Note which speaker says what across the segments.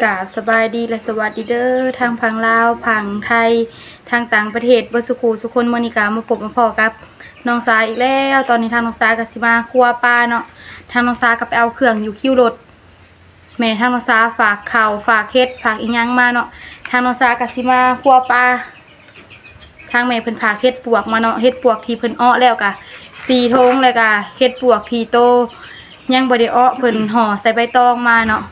Speaker 1: กราบสบายดีและสวัสดีเด้อทางพังลาวพังไทยทางต่างประเทศบ่สุขสุคนมื้อนี้ก็มาพบมาพอกับน้องสาอีกแล้วตอนนี้ทางน้องสาก็สิมาครัวปลาเนาะทางน้องสาก็ไปเอาเครื่องอยู่คิวรถแม่ทางน้องสาฝากข้าวฝากเฮ็ดฝากอีหยังมาเนาะทางน้องสาก็สิมาครัวปลาทางแม่เพิ่นฝากเฮ็ดปวกมาเนาะเฮ็ดปวกที่เพิ่นอ้อแล้วก็4ทงแล้วก็เฮ็ดปวกที่โตยังบ่ได้อ้อเพิ่นห่อใส่ใบตองมาเนาะ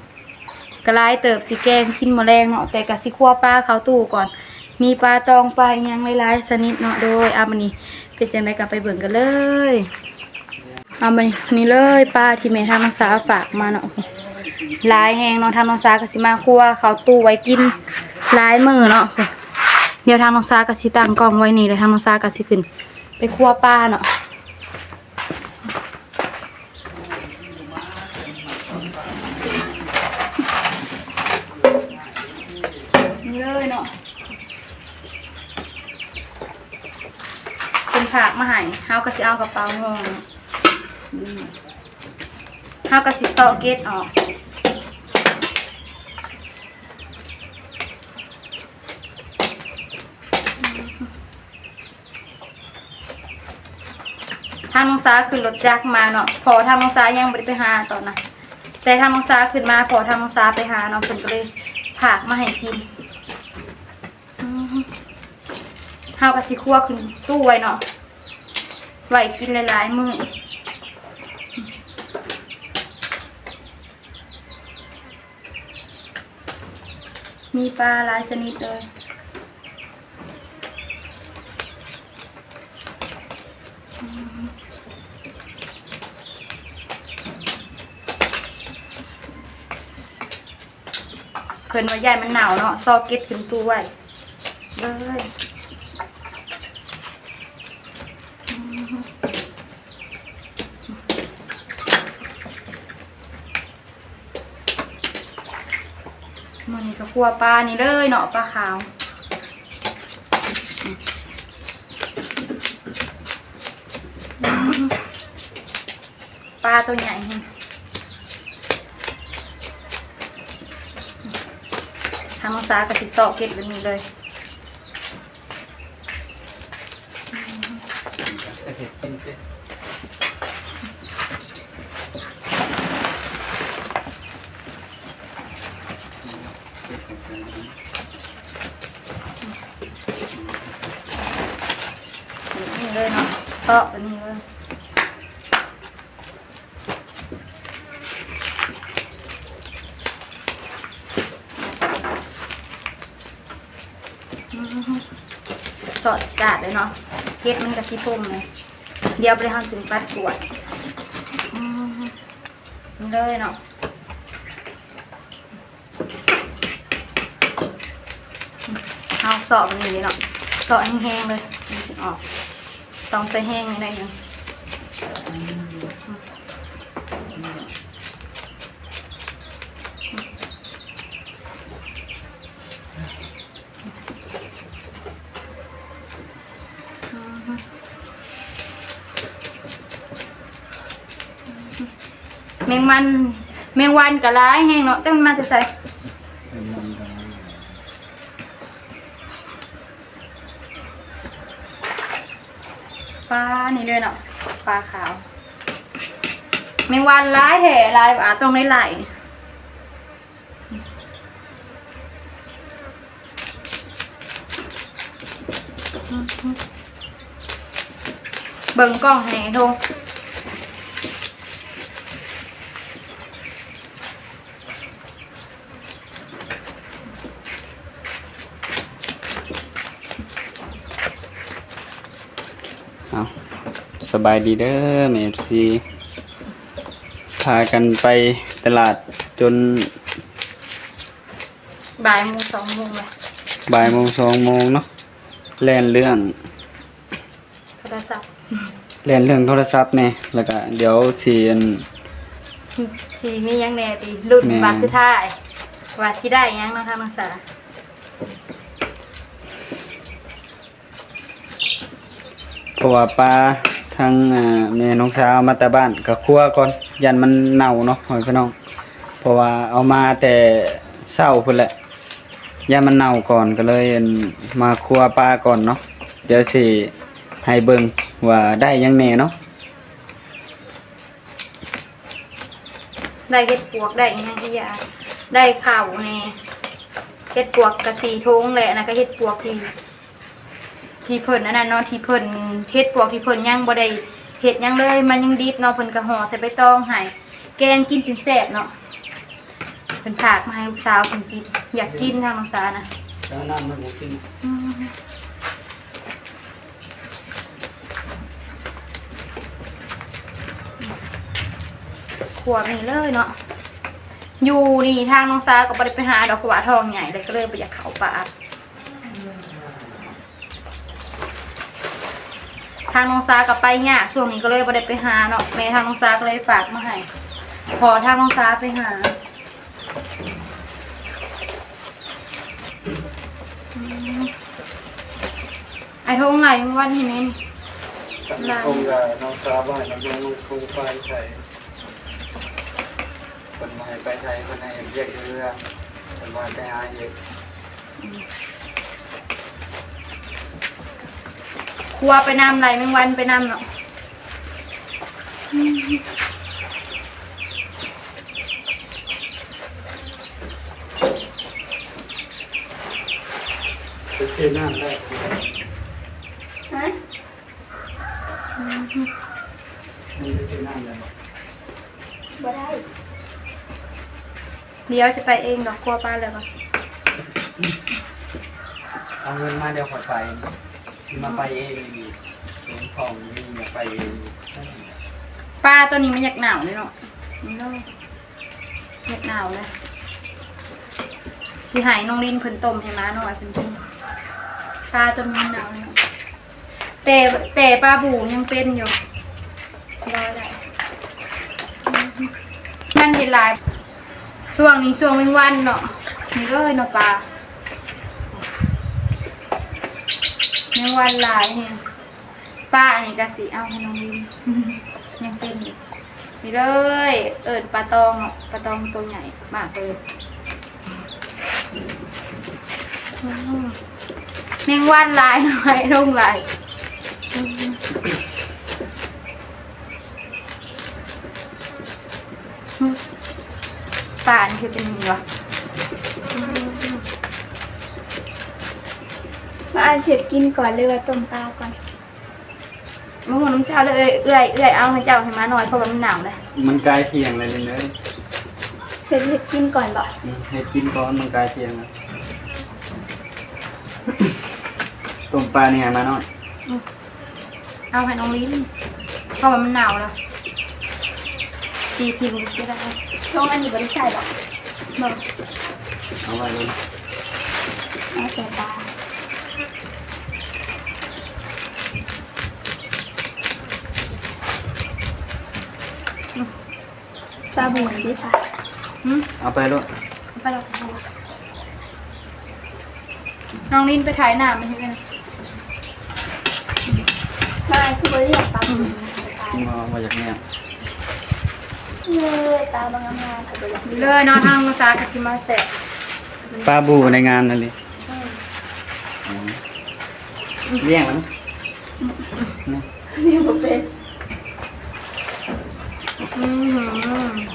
Speaker 1: กระไรเติบสีแกงกินมะแรงเนาะแต่กะสิคั่วปลาเขาตู้ก่อนมีปลาตองปลาอีหยังหลายๆชนิดเนาะโดยมันนี้เป็นจังไดก็ไปเบิ่งกันเลยมันนี่เลยปลาที่แม่ทางน้องสาฝากมาเนาะหลายแฮงเนาะทางน้องสาก็สิมาคั่วเขาตู้ไว้กินหลายมื้อเนาะเดี๋ยวทางน้องสาก็สิตั้งกล้องไว้นี่เลยทางน้องสาก็สิขึ้นไปคั่วปลาเนาะเลยเนาะเป็นผักมาให้เฮาก็สิเอากระเป๋าห่อเฮาก็สิเซาะเกล็ดออกทางน้องสาขึ้นรถจักรมาเนาะพอทางน้องสายังบ่ได้ไปหาตอนน่ะแต่ทางน้องสาขึ้นมาพอทางน้องสาไปหาเนาะเพิ่นก็เลยผักมาให้กินเฮาก็สิคั่วขึ้นตู้ไว้เนาะไว้กินหลายๆมื้อมีปลาหลายชนิดเลยเพิ่นว่าใหญ่มันหนาวเนาะซอกเก็ตขึ้นตู้ไว้เลยมันก็คั่วปลานี่เลยเนาะปลาขาวปลาตัวใหญ่ทางน้องสากระติซอกเก็ดแบบนี้เลยนี่เลยเนาะซอกแบบนี้เลยสอดกาดเลยเนาะเก็ดมันกระชิพุ่มเลยเดี๋ยวไปทำถึงปัดกวดเลยเนาะเอาสอบนี่เลยเนาะสอบแห้งๆเลยออกต้องใส่แห้งนิดนึงแมงวันกะร้ายแห้งเนาะแต่มันมาจะใส่ปลานี่เลยเนาะปลาขาวแมงวันร้ายแห่ลายตรงไหลเบิ่งกล้องแห่โท
Speaker 2: สบายดีเด้อแม่ซีพากันไปตลาดจน
Speaker 1: บ่ายโมง2 โมงเลย
Speaker 2: บ่ายโมง2 โมงเนาะแล่นเรื่อง
Speaker 1: โทรศัพท์
Speaker 2: โทรศัพท์เนี่ยแล้วก็เดี๋ยว
Speaker 1: สีมียังแน่ปีรุ่นบาทสุดท้ายว่าสิได้ยังเนาะทางภาษา
Speaker 2: เพราะว่าปลาทางแม่น้องสาวมาแต่บ้านก็คั่วก่อนยันมันเน่าเนาะพี่น้องเพราะว่าเอามาแต่ เศร้าพุ่นแหละย่ามันเน่าก่อนก็เลยอั่นมาครัวปลาก่อนเนาะเดี๋ยวสิให้เบิ่งว่าได้หยังแหน่เนาะ
Speaker 1: ได้เห็ดปวกได้อีหยังอีหยาได้ข้าวแน่เห็ดปวกกะสีทงแหละนะก็เห็ดปวกที่เพิ่นอันนั้นเนาะที่เพิ่นเฮ็ดปวกที่เพิ่นยังบ่ได้เฮ็ดหยังเลยมันยังดิบเนาะเพิ่นก็ห่อใส่ใบตองให้แกงกินเป็นแซ่บเนาะเพิ่นฝากมาให้ลูกสาวเพิ่นกินอยากกินทางน้องสาวนะ
Speaker 2: แล้วน้ำมันบ่กิน
Speaker 1: อืมขวบนี่เลยเนาะอยู่นี่ทางน้องสาวก็บ่ได้ไปหาดอกกระหว่าทองใหญ่เลยก็เลยบ่อยากเข้าป่าทางน้องสาวก็ไปยากช่วงนี้ก็เลยบ่ได้ไปหาเนาะแม่ทางน้องสาวก็เลยฝากมาให้พอทางน้องสาวไปหาอืมไอ้ทงไหลวันเห็นไหมนี่
Speaker 2: คงจะน้องสาวว่าน้องลูกคงไปใส่คนมาให้ไปไทยคนให้เรียกเรือคนมาไปหาเยอะ
Speaker 1: ครัวไปนำไหลแมงวันไปนำเนาะ
Speaker 2: ไปเที่ยวน้ำได้
Speaker 1: ฮะ
Speaker 2: มันไปเที่ยวน้ำได้บ่
Speaker 1: บ่ได้เดี๋ยวจะไปเองดอกครัวป้าเลยก่อน
Speaker 2: เอาเงินมาเดี๋ยวขอไปมาไปเองนี่หลวงทองนี่อยากไปเอง
Speaker 1: ป้าตัวนี้มันอยากหนาวเลยเนาะมันก็อยากหนาวเลยสิหายน้องลินเพิ่นต้มให้ม้าหน่อยเพิ่นกินป้าตัวนี้หนาวเลยเนาะแต่ป้าบูยังเป็นอยู่รอได้นั่นเห็นหลายช่วงนี้ช่วงแมงวันเนาะนี่เลยเนาะป้าแมงวันหลายเนี่ยป้าอันนี้ก็สิเอาให้น้องลิน ยังเป็นอยู่นี่เลยเอิญปลาตองเนาะปลาตองตัวใหญ่มากเลยอืมแมงวันลายหน่อยลงลายป่านคือเป็นยังไงวะ
Speaker 3: มาอ่านเสร็จกินก่อนเลยว่าต้มปลาก่อน
Speaker 1: มะม่วงน้ำเจ้าเลยเอื่อยเอาให้เจ้าให้มาหน่อยเพราะว่ามันหนาวเลย
Speaker 2: มันกลายเที่ยงเลยเลย
Speaker 3: เสร็จกินก่อนบ่
Speaker 2: ให้กินก่อนมันกลายเที่ยงนะต้มปลาเนี่ยมาหน่อย
Speaker 1: เอาให้น้องลิ้นเพราะว่ามันหนาวแล้วตีพิมพ์ก็ได้
Speaker 3: ช่วงอันนี้บ่ได้ใส่หรอก
Speaker 1: บอก
Speaker 2: เอาไว้เลย
Speaker 3: เอาใส่ปลาปลาบูนด้วยค่ะ
Speaker 2: เอาไปลูก
Speaker 1: ไปหรอกน้องลิ้นไปถ่ายหน้ามันใช่ไหม
Speaker 3: มาคือบ่ได้อยากปลาบูนปลา
Speaker 2: มาจากเนี่ย
Speaker 3: เลยตาบางงามค่ะบ่อยาก
Speaker 1: เลยเนาะทางภาษากสิมาแสะ
Speaker 2: ปลาบูในงานนั่นเลยเลี้ยงมัน
Speaker 3: นี่บ่เป็น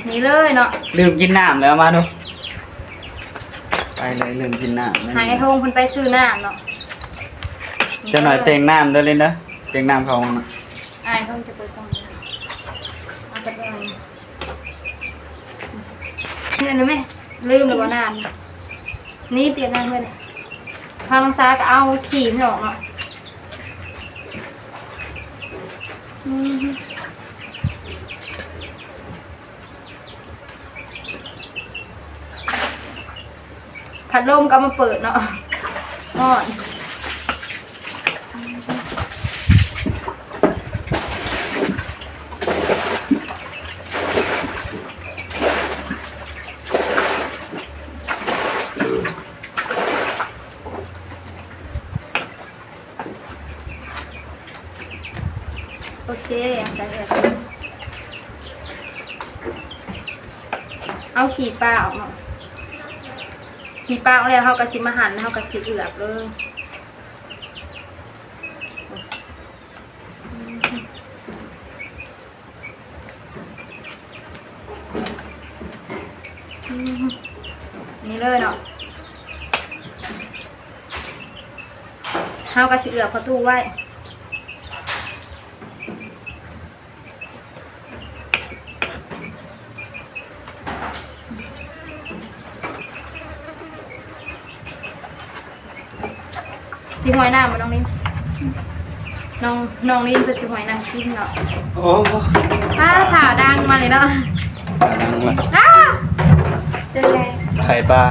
Speaker 1: นี่เลยเนาะ
Speaker 2: ลืมกินน้ำแล้วมาดูไปเลยลืมกินน้ำ
Speaker 1: หายทงคนไปซื้อน้ำเนาะ
Speaker 2: เจ้าหน่อยเต็งน้ำด้วยเลยนะเต็งน้ำเขาน่ะ
Speaker 1: ไอ้ทงจะไปตรงนี้เอาไปเลยเนี่ยนะแม่ลืมเลยว่าน้ำนี่เปลี่ยนน้ำเลยทางภาษาก็เอาขีมหนอกเนาะพัดลมก็มาเปิดเนาะอ่อนโอเคอย่างไรเอาขี่ปลาออกมา ที่ป้าเอาแล้วเฮาก็สิมาหั่นเฮาก็สิเอือบเลยนี่เลยเนาะเฮาก็สิเอือบเขาตู้ไว้สิหอยน้ำมาน้องนิ้นน้องนิ้นเป็นสิหอยน้ำกินเนาะ
Speaker 2: โอ้
Speaker 1: ผ่าดังมาเลยเนาะ
Speaker 2: ดังว่ะ
Speaker 1: อ้า
Speaker 3: เจอแล้ว
Speaker 2: ไข่ปลา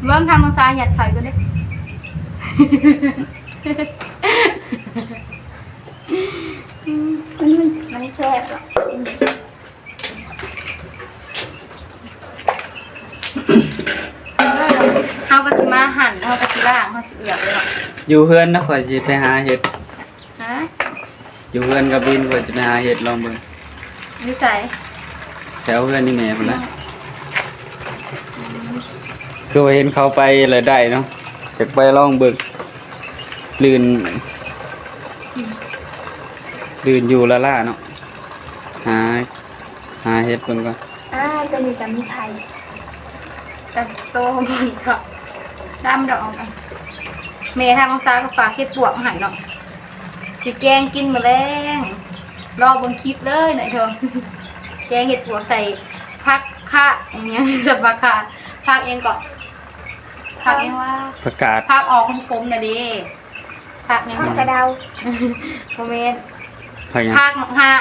Speaker 1: เบิ่งทำน้องซ้ายหยัดไข่กันดิ
Speaker 3: มันแซ่บหรอ
Speaker 1: เฮาก็สิมาหั่นเฮาก็สิล่างเฮาสิเอือบเลยเนาะ
Speaker 2: อยู่เฮือนนะข่อยสิไปหาเห็ด
Speaker 1: ฮะ
Speaker 2: อยู่เฮือนกับบินข่อยสิไปหาเห็ดลองเบิ่ง
Speaker 1: นิสัย
Speaker 2: แถวเฮือนนี่แม่พุ่นละคือว่าเห็นเขาไปแล้วได้เนาะจะไปลองเบิ่งลื่นอยู่ละล่าเนาะหาเห็ดเบิ่งก่อน
Speaker 3: จะมีกับมีไทย
Speaker 1: แต่โตมันก็ดำดอกกันเมย์ทางน้องซ้ายก็ฝากเฮ็ดบวกมาให้เนาะสิแกงกินมื้อแรงรอบนคลิปเลยหน่อยเถอะแกงเห็ดบวกใส่ผักคะอย่างเงี้ยสับผักคะผักเองก่อนผักเองว่า
Speaker 2: ประกาศ
Speaker 1: ผักออกคมๆน่ะดิผักเอง
Speaker 3: ผัก
Speaker 1: ก่อน
Speaker 3: กระเดา
Speaker 1: โมเมนต์
Speaker 2: ผักหยัง
Speaker 1: ผักหมักฮะ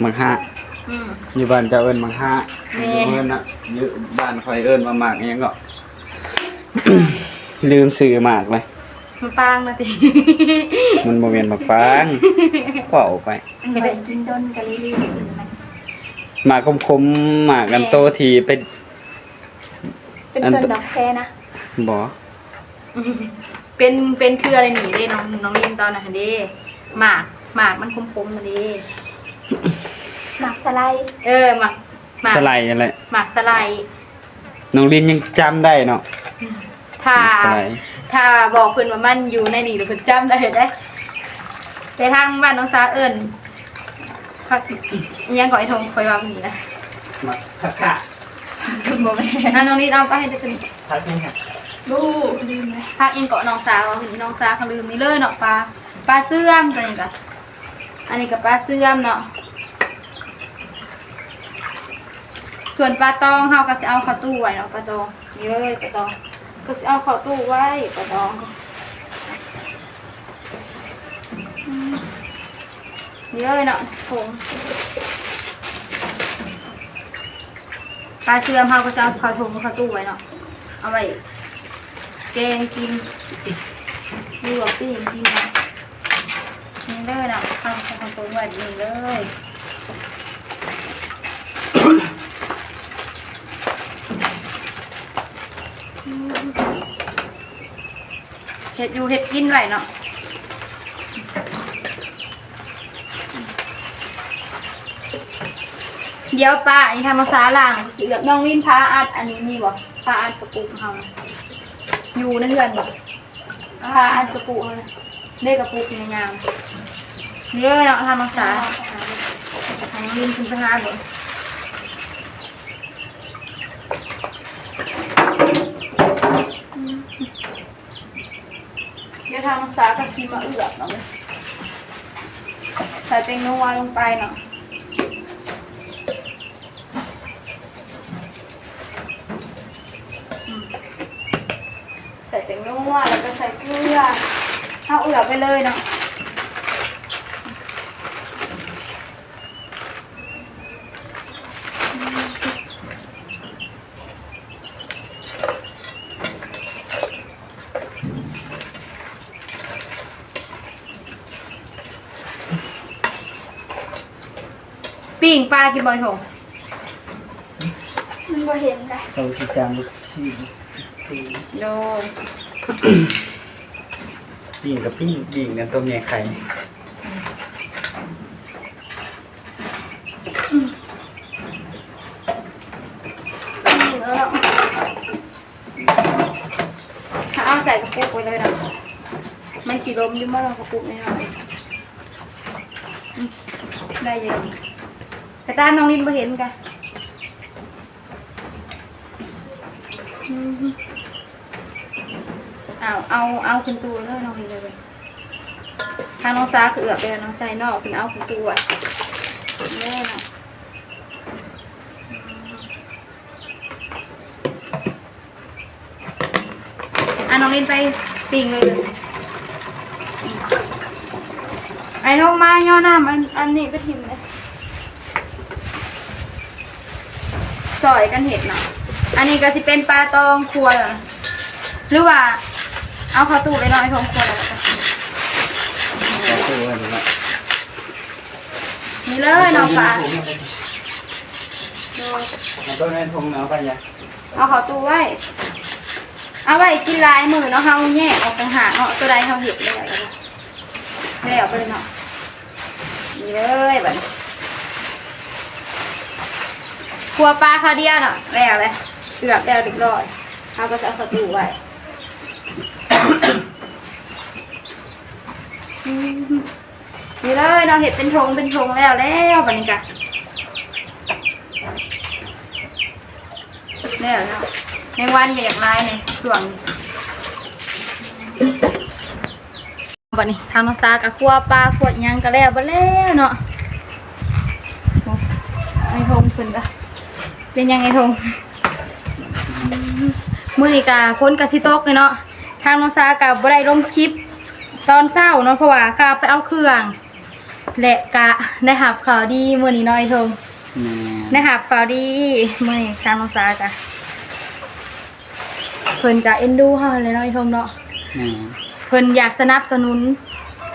Speaker 2: มังฮะ
Speaker 1: อืม
Speaker 2: อยู่บ้านเจ้าเอิ้นมังฮะ
Speaker 1: แม่
Speaker 2: อยู่เอิ้นน่ะอยู่บ้านข่อยเอิ้นว่าหมากอิหยังก็ ลืมซื้อหมากเลย
Speaker 1: มันปางนะติ
Speaker 2: มันบ่แม่นหมากฟางเว้าไป
Speaker 3: เหมือนกินด้นกะลิลีสื่อมัน
Speaker 2: หมากคมๆหมากกันโตทีเป็น
Speaker 3: เป็นต้นดอกแคนะ
Speaker 2: บ่
Speaker 1: เป็นคืออะไรหนีเด้น้องลินตอนน่ะเด้หมากมันคมๆน่ะเด้
Speaker 3: หมักสไลด์
Speaker 1: หมาก
Speaker 2: สไลด์อะไร
Speaker 1: หมากสไลด์
Speaker 2: น้องลินยังจำได้เนาะ
Speaker 1: ถ้า
Speaker 2: สไลด์
Speaker 1: ถ้าบอกเพิ่นว่ามันอยู่ในนี่เดี๋ยวเพิ่นจำได้เด้แต่ทางบ้านน้องซาเอิ้นผักอิหยังก็ไอ้ทงคอยว่ามีนะ
Speaker 2: หมากค่ะ
Speaker 1: บ่แม่น้องลินเอาไปให้ได้ตัวนี้
Speaker 2: ทักนี่ค่ะ
Speaker 3: ลูกลืมเลย
Speaker 1: ผักเองเกาะน้องสาวน้องสาวเขาลืมนี่เลยเนาะปลาเสื่อมตัวนี้ก็อันนี้ก็ปลาเสื่อมเนาะส่วนปลาตองเฮาก็สิเอาเข้าตู้ไว้เนาะปลาตองนี่เลยปลาตองก็สิเอาเข้าตู้ไว้ปลาตองนี่เลยเนาะผงปลาเสื่อมเฮาก็จะเอาเข้าถุงเข้าตู้ไว้เนาะเอาไว้แกงกินลวกปิ้งกินเนาะนี่เลยเนาะทำของตัวแบบนี้เลยเห็ดอยู่เห็ดกินไว้เนาะเดี๋ยวป้าอันนี้ทำมาซาล่างสิเหลือน้องลิ้นพาอัดอันนี้มีบ่พาอัดกระปุกเฮาอยู่ในเรือนบ่พาอัดกระปุกเฮานะได้กระปุกในงามเยอะเนาะทำมาซาของน้องลิ้นคุณไปหาบ่เดี๋ยวทำมาซากับชีมาเอือกเนาะใส่เป็นนัวลงไปเนาะใส่แตงนัวแล้วก็ใส่เกลือเอาเอือบไปเลยเนาะปิ้งปลากินบ่อยถง
Speaker 3: มันบ่เห็นเลย
Speaker 2: เราสิจังที่
Speaker 1: โดน
Speaker 2: ปิ้งกับปิ้งกันต้มยำไข่
Speaker 1: แล้ว ใส่กระปุกไว้เลยนะมันสีลมอยู่เมื่อเรากระปุกนี่หน่อยได้เยอะกระต้านน้องลินมาเห็นกันเอาขึ้นตัวเลยน้องลินเลยทางน้องซาคือเอือบไปแล้วน้องใส่นอกขึ้นเอาขึ้นตัวนี่นะน้องลินไปปิ่งเลยไอ้น้องมาย่อหน้าอันนี้ไปทิมเลยซอยกันเห็ดเนาะอันนี้ก็จะเป็นปลาตองครัวหรือว่าเอาเข้าตู้เลยเนาะไอ้ทงครัวแล้วกันนี่เลยน้องปลา
Speaker 2: มันก็แม่ทงเนาะไปยัง
Speaker 1: เอาเข้าตู้ไว้เอาไว้กินลายมือเนาะเฮาแยกออกต่างหากเนาะตัวใดเฮาเห็ดเลยแล้วไปเลยเนาะนี่เลยบัดครัวปลาข้าวเดียวเนาะแล้วเลยเกือบแล้วเรียบร้อยเอาก็จะเอาเข้าตู้ไว้นี่เลยเราเห็ดเป็นทงแล้วบัดนี้กะแล้วเนาะในวันอยากไล่เนี่ยส่วนบัดนี้ทางน้องซากับครัวปลาขวดยังก็แล้วบัดแล้วเนาะไอ้ทงขึ้นปะเป็นยังไงทงมื้อนี้กะพ้นกะสิตกเลยเนาะทางน้องซากับบ่ได้ลงคลิปตอนเช้าเนาะเพราะว่าข้าไปเอาเครื่องและกะได้หับข่าวดีมื้อนี้น้อยทงได้หับข่าวดีมื้อนี้ทางน้องซากะเพิ่นกะเอ็นดูเฮาเลยน้อยทงเนาะเพิ่นอยากสนับสนุน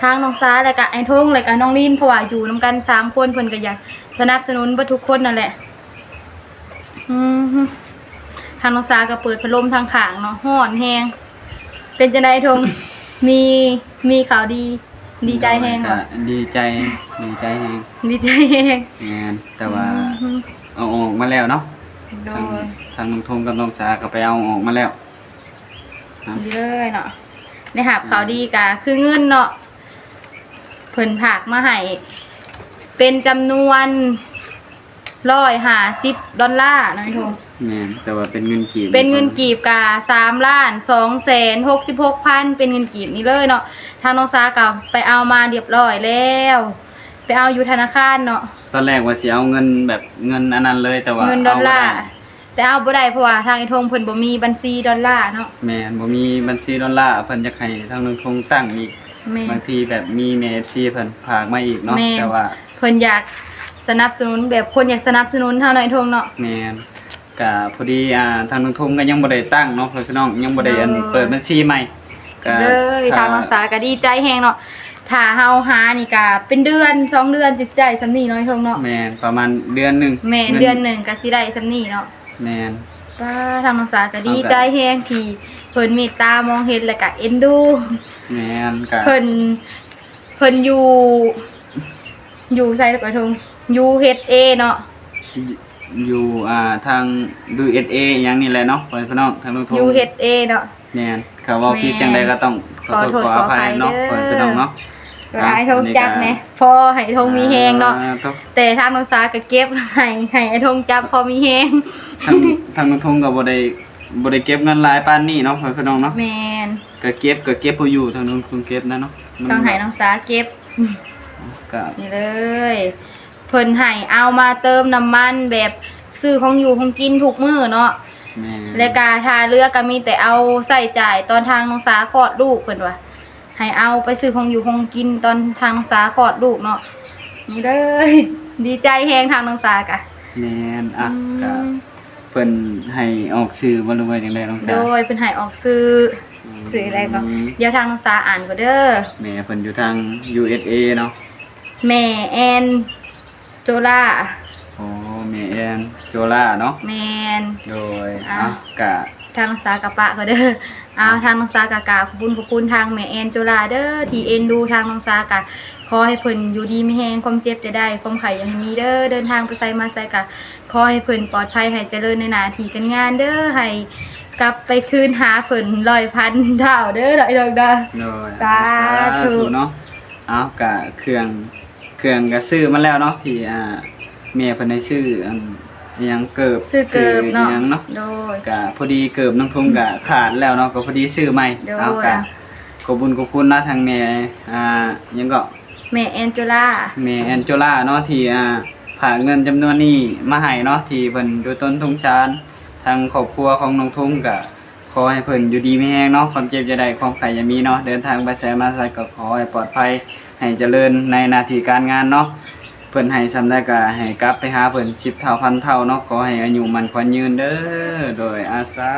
Speaker 1: ทางน้องซาและกะไอ้ทงและกะน้องลินเพราะว่าอยู่นํกัน3คนเพิ่นก็อยากสนับสนุนเบิดทุกคนนั่นแหละทางน้องซาก็เปิดพัดลมทางข้างเนาะร้อนแฮงเป็นจังได๋ทงมีข่าวดีใจแฮงเหรอ
Speaker 2: ดีใจแฮงแต่ว่าเอาออกมาแล้วเนาะทางน้องทงกับน้องสาก็ไปเอาออกมาแล้ว
Speaker 1: ดีเลยเนาะได้หับข่าวดีกะคือเงินเนาะเพิ่นผากมาให้เป็นจำนวน$150เนาะพี่ทง
Speaker 2: แม่นแต่ว่าเป็นเงินกีบ
Speaker 1: กะ3,266,000เป็นเงินกีบนี่เลยเนาะทางน้องซากับไปเอามาเรียบร้อยแล้วไปเอาอยู่ธนาคารเนาะ
Speaker 2: ตอนแรกว่าสิเอาเงินแบบเงินอันนั้นเลยแต่ว่า
Speaker 1: เงินดอลลาร์แต่เอาบ่ได้เพราะว่าทางไอ้ทงเพิ่นบ่มีบัญชีดอลลาร์เนาะ
Speaker 2: แม่นบ่มีบัญชีดอลลาร์เพิ่นจะให้ทางน้องทงตั้งอีกบางทีแบบมีแม่ FC เพิ่นฝากมาอีกเนาะแต่ว่า
Speaker 1: เพิ่นอยากสนับสนุนแบบคนอยากสนับสนุนเท่าน้อยทงเนาะ
Speaker 2: แม่นก็พอดีทางน้องทงก็ยังบ่ได้ตั้งเนาะพี่น้องยังบ่ได้เปิดบัญชีใหม่
Speaker 1: ก็เลยทางน้องสาก็ดีใจแฮงเนาะถ้าเฮาหานี่ก็เป็นเดือน2เดือนสิได้ซำนี้น้อยทงเนาะ
Speaker 2: แม่นประมาณเดือนนึง
Speaker 1: แม่นเดือนนึงก็สิได้ซำนี้เนาะ
Speaker 2: แม่น
Speaker 1: ป้าทางน้องสาก็ดีใจแฮงที่เพิ่นเมตตามองเห็นแล้วก็เอ็นดู
Speaker 2: แม่นก็
Speaker 1: เพิ่นอยู่ใส่ตะกอยทงUSA เนาะ
Speaker 2: อยู่ทาง USA อย่างนี้แหละเนาะพี่น้องทางน้องทง
Speaker 1: USA เนาะ
Speaker 2: แม่นเขาว่าผิดจังได๋ก็ต้องขอโทษขออภัยเนาะพี่น้องเนาะ
Speaker 1: ไอ้ทงจับแม่พอให้ทงมีแฮงเนาะแต่ทางน้องสาก็เก็บให้ไอ้ทงจับพอมีแฮง
Speaker 2: ทางน้องทงก็บ่ได้เก็บเงินหลายปานนี้เนาะพี่น้องเนาะ
Speaker 1: แม่น
Speaker 2: ก็เก็บผู้อยู่ทางน้องทงเก็บนะเนาะ
Speaker 1: ต้องให้น้องสาเก็บก็นี่เลยเพิ่นให้เอามาเติมน้ำมันแบบซื้อของอยู่ของกินทุกมื้อเนาะและกาทาเรือก็มีแต่เอาใส่จ่ายตอนทางน้องสาคลอดลูกเพิ่นว่าให้เอาไปซื้อของอยู่ของกินตอนทางน้องสาคลอดลูกเนาะนี่เลยดีใจแฮงทางน้องสากะ
Speaker 2: แม่นก็เพิ่นให้ออกชื่อบ่รู้ว่าจังได๋น้องสา
Speaker 1: โดยเพิ่นให้ออกชื่ออะไรบ่เดี๋ยวทางน้องสาอ่านก็เด้อ
Speaker 2: แม่เพิ่นอยู่ทาง USA เนาะ
Speaker 1: แม่แอนโจล่า
Speaker 2: แม่แอนโจล่าเนาะ
Speaker 1: แม่น
Speaker 2: โดยกะ
Speaker 1: ทางน้องสากะปะก็เด้อทางน้องสากะขอบคุณทางแม่แอนโจล่าเด้อที่เอ็นดูทางน้องสากะขอให้เพิ่นอยู่ดีมีแฮงความเจ็บจะได้ความไข้ยังมีเด้อเดินทางไปไสมาไสกะขอให้เพิ่นปลอดภัยให้เจริญในหน้าที่การงานเด้อให้ กลับไปคืนหาเพิ่น100,000เท่าเด้อดอกเด้อ
Speaker 2: โดย
Speaker 1: สาธุ
Speaker 2: เนาะเอากะเครื่องก็ซื้อมาแล้วเนาะที่เมียเพิ่นได้ชื่ออันอิหยังเกิบ
Speaker 1: ซื้อเกิบ
Speaker 2: อิ
Speaker 1: เนาะ
Speaker 2: หยังเนาะ
Speaker 1: โดย
Speaker 2: กะพอดีเกิบน้องทุ่งกะขาดแล้วเนาะก็พอดีซื้อใหม่
Speaker 1: โดย
Speaker 2: เอากะขอบคุญนะทางแม่หยังก็
Speaker 1: แม่แอนเจล่า
Speaker 2: แม่แอนโจล่าเนาะที่ฝากเงินจำนวนนี้มาให้เนาะที่เพิ่นดูต้นทุงชานทางครอบครัวของน้องทุ่งกะขอให้เพิ่นอยู่ดีมีแรงเนาะความเจ็บจะได้ความไข้อย่ามีเนาะเดินทางไปไสมาไสก็ขอให้ปลอดภัยให้เจริญในหน้าที่การงานเนาะเพิ่นให้ซำได้ก็ให้กลับไปหาเพิ่น10เท่าพันเท่าเนาะขอให้อายุมันขวัญยืนเด้อโดยอาสา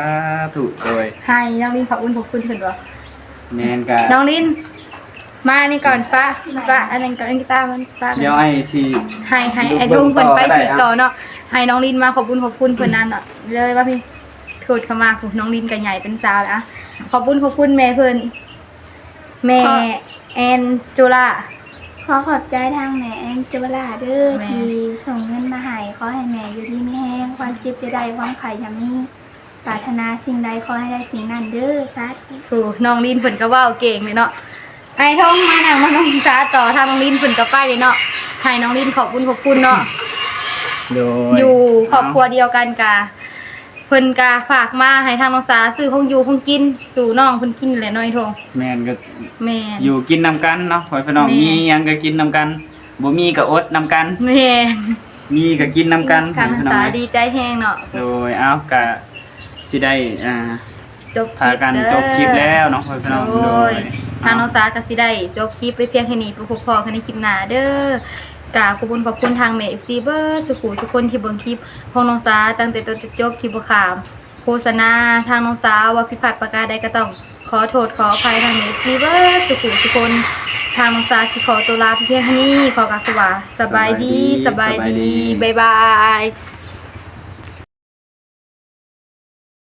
Speaker 2: ธุโดย
Speaker 1: ให้น้องลินขอบคุณเพิ่นบ่
Speaker 2: แม่นกะ
Speaker 1: น้องลินมานี่ก่อนป้าอันนั้นก่อนอันกีตาร์มันป้า
Speaker 2: เดี๋ยวไอ้สิ
Speaker 1: ให้ไอ้ทุ่งเพิ่นไปผีต่อเนาะให้น้องลินมาขอบคุณเพิ่นนั่นเนาะเลยว่าพี่ถูดเข้ามาผู้น้องลินก็ใหญ่เป็นสาวแล้วอะขอบคุณแม่เพิ่นแม่แอนโจล่า
Speaker 3: ขอขอบใจทางแม่แองเจล่าเด้อ
Speaker 1: แม่
Speaker 3: ที่ส่งเงินมาให้ขอให้แม่อยู่ดีมีแห้งความเจ็บจะได้ความไข่อย่ามีปรารถนาสิ่งใดขอให้ได้สิ่งนั้นเด้อสาธุ
Speaker 1: ผู้น้องลินเพิ่นก็เว้าเก่งเลยเนาะไอ้ท้องมานั่งมาน้องสาต่อทางน้องลินเพิ่นก็ไปเลยเนาะให้น้องลินขอบคุณเนาะ
Speaker 2: โดย
Speaker 1: อยู่ครอบครัวเดียวกันกะเพิ่นกะฝากมาให้ทางน้องสาซื้อของอยู่ของกินสู่น้องเพิ่นกินแหละน้อยทง
Speaker 2: แม่นก็
Speaker 1: แม่น
Speaker 2: อยู่กินนำกันเนาะพ่อพี่น้อง
Speaker 1: แม่
Speaker 2: มีหยังก็กินนำกันบ่มีก็อดนำกัน
Speaker 1: แม่น
Speaker 2: มีก็กินนำกัน
Speaker 1: ทางน้องสาดีใจแฮงเนาะ
Speaker 2: โดยเอาก็สิได้
Speaker 1: จบค
Speaker 2: พา
Speaker 1: ลิป
Speaker 2: กัน
Speaker 1: เด้อ
Speaker 2: จบคลิปแล้วเนาะพ่อพี่น้อง
Speaker 1: โดยทางน้องสาก็สิได้จบคลิปไปเพียงแค่นี้ไปพบพอกันในคลิปหน้าเด้อกราบขอบคุณทางแม่ FC เบิร์ดสุขุทุกคนที่เบิ่งคลิปของน้องสาตั้งแต่ต้นจนจบคลิปบ่ขามโฆษณาทางน้องสาว่าผิดพลาดประการใดก็ต้องขอโทษขออภัยทางแม่ FC เบิร์ดสุขุทุกคนทางน้องสาสิขอตัวลาเพียงแค่นี้ขอกราบสวัสดีสบายดีบ๊ายบาย